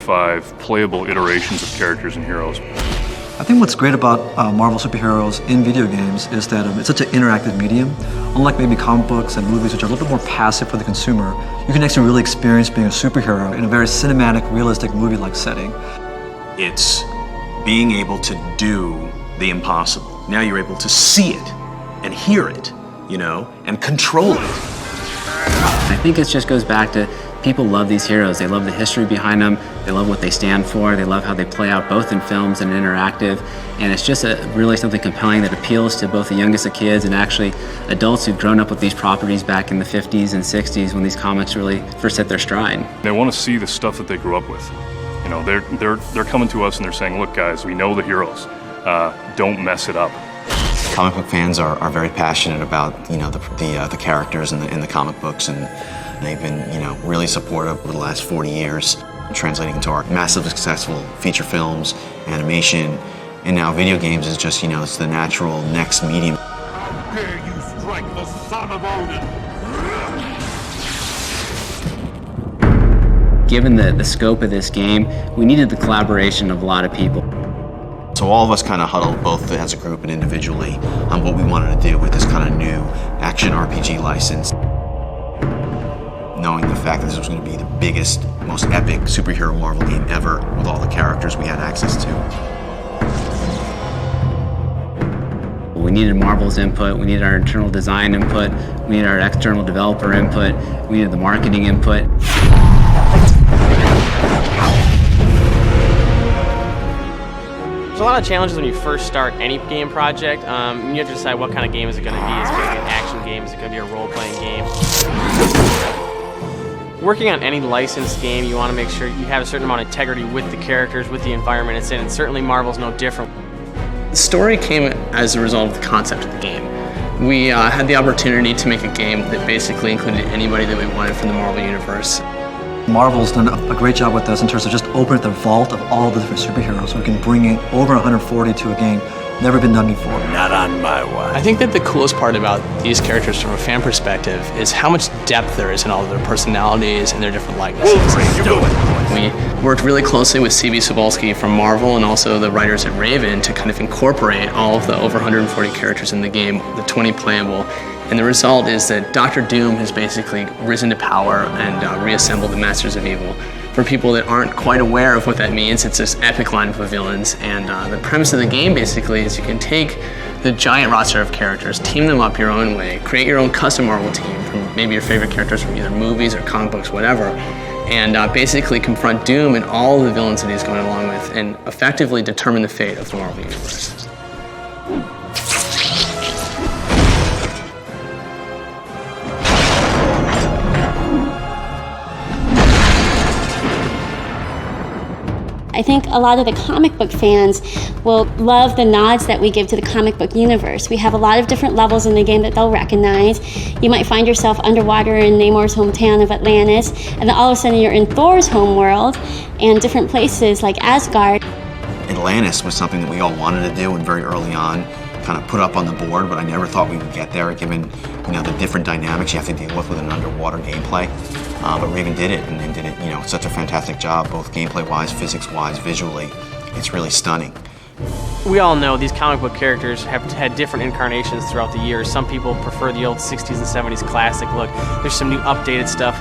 25 playable iterations of characters and heroes. I think what's great about Marvel superheroes in video games is that it's such an interactive medium. Unlike maybe comic books and movies, which are a little bit more passive for the consumer, you can actually really experience being a superhero in a very cinematic, realistic movie-like setting. It's being able to do the impossible. Now you're able to see it and hear it, you know, and control it. I think it just goes back to people love these heroes. They love the history behind them. They love what they stand for. They love how they play out both in films and interactive. And it's just really something compelling that appeals to both the youngest of kids and actually adults who've grown up with these properties back in the 50s and 60s when these comics really first hit their stride. They want to see the stuff that they grew up with. You know, they're coming to us and they're saying, look guys, we know the heroes. Don't mess it up. Comic book fans are very passionate about, you know, the characters in the comic books, and they've been, you know, really supportive over the last 40 years, translating into our massively successful feature films, animation, and now video games is just, you know, it's the natural next medium. How dare you strike the son of Odin? Given the scope of this game, we needed the collaboration of a lot of people. So all of us kind of huddled, both as a group and individually, on what we wanted to do with this kind of new action RPG license. Knowing the fact that this was going to be the biggest, most epic superhero Marvel game ever, with all the characters we had access to. We needed Marvel's input, we needed our internal design input, we needed our external developer input, we needed the marketing input. There's a lot of challenges when you first start any game project. You have to decide what kind of game is it going to be. Is it going to be an action game? Is it going to be a role-playing game? Working on any licensed game, you want to make sure you have a certain amount of integrity with the characters, with the environment it's in, and certainly Marvel's no different. The story came as a result of the concept of the game. We had the opportunity to make a game that basically included anybody that we wanted from the Marvel Universe. Marvel's done a great job with us in terms of just opening the vault of all the different superheroes, so we can bring in over 140 to a game never been done before. Not on my watch. I think that the coolest part about these characters from a fan perspective is how much depth there is in all of their personalities and their different likenesses. We worked really closely with C.B. Cebulski from Marvel and also the writers at Raven to kind of incorporate all of the over 140 characters in the game, the 20 playable. And the result is that Dr. Doom has basically risen to power and reassembled the Masters of Evil. For people that aren't quite aware of what that means, it's this epic lineup of villains. And the premise of the game basically is you can take the giant roster of characters, team them up your own way, create your own custom Marvel team from maybe your favorite characters from either movies or comic books, whatever, and basically confront Doom and all the villains that he's going along with and effectively determine the fate of the Marvel Universe. I think a lot of the comic book fans will love the nods that we give to the comic book universe. We have a lot of different levels in the game that they'll recognize. You might find yourself underwater in Namor's hometown of Atlantis, and then all of a sudden you're in Thor's homeworld and different places like Asgard. Atlantis was something that we all wanted to do, and very early on kind of put up on the board, but I never thought we would get there, given, you know, the different dynamics you have to deal with an underwater gameplay. But Raven did it, and did it, you know, such a fantastic job, both gameplay-wise, physics-wise, visually. It's really stunning. We all know these comic book characters have had different incarnations throughout the years. Some people prefer the old 60s and 70s classic look. There's some new updated stuff.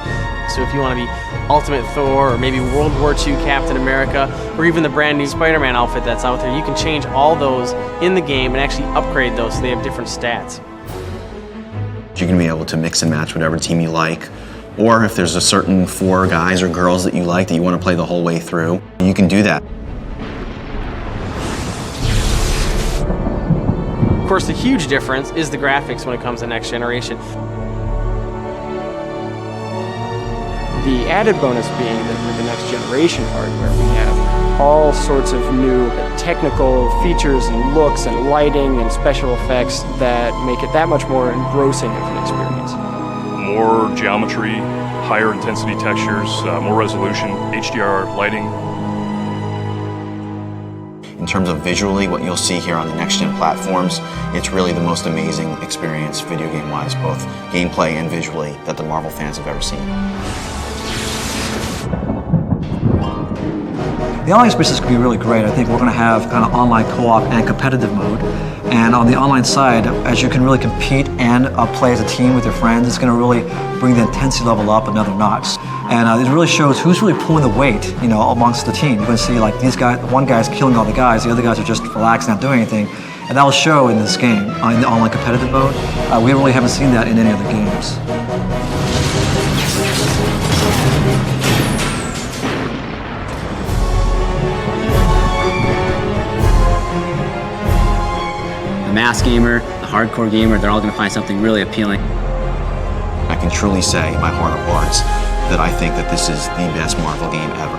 So if you want to be Ultimate Thor, or maybe World War II Captain America, or even the brand new Spider-Man outfit that's out there, you can change all those in the game and actually upgrade those so they have different stats. You're going to be able to mix and match whatever team you like, or if there's a certain 4 guys or girls that you like that you want to play the whole way through, you can do that. Of course, the huge difference is the graphics when it comes to next generation. The added bonus being that with the next generation hardware, we have all sorts of new technical features and looks and lighting and special effects that make it that much more engrossing of an experience. More geometry, higher intensity textures, more resolution, HDR lighting. In terms of visually, what you'll see here on the next-gen platforms, it's really the most amazing experience, video game-wise, both gameplay and visually, that the Marvel fans have ever seen. The online experience could be really great. I think we're going to have kind of online co-op and competitive mode. And on the online side, as you can really compete and play as a team with your friends, it's going to really bring the intensity level up another notch. And it really shows who's really pulling the weight, you know, amongst the team. You're going to see like these guys, one guy's killing all the guys, the other guys are just relaxed, not doing anything. And that will show in this game, in the online competitive mode. We really haven't seen that in any other games. The mass gamer, the hardcore gamer, they're all going to find something really appealing. I can truly say, in my heart of hearts, that I think that this is the best Marvel game ever.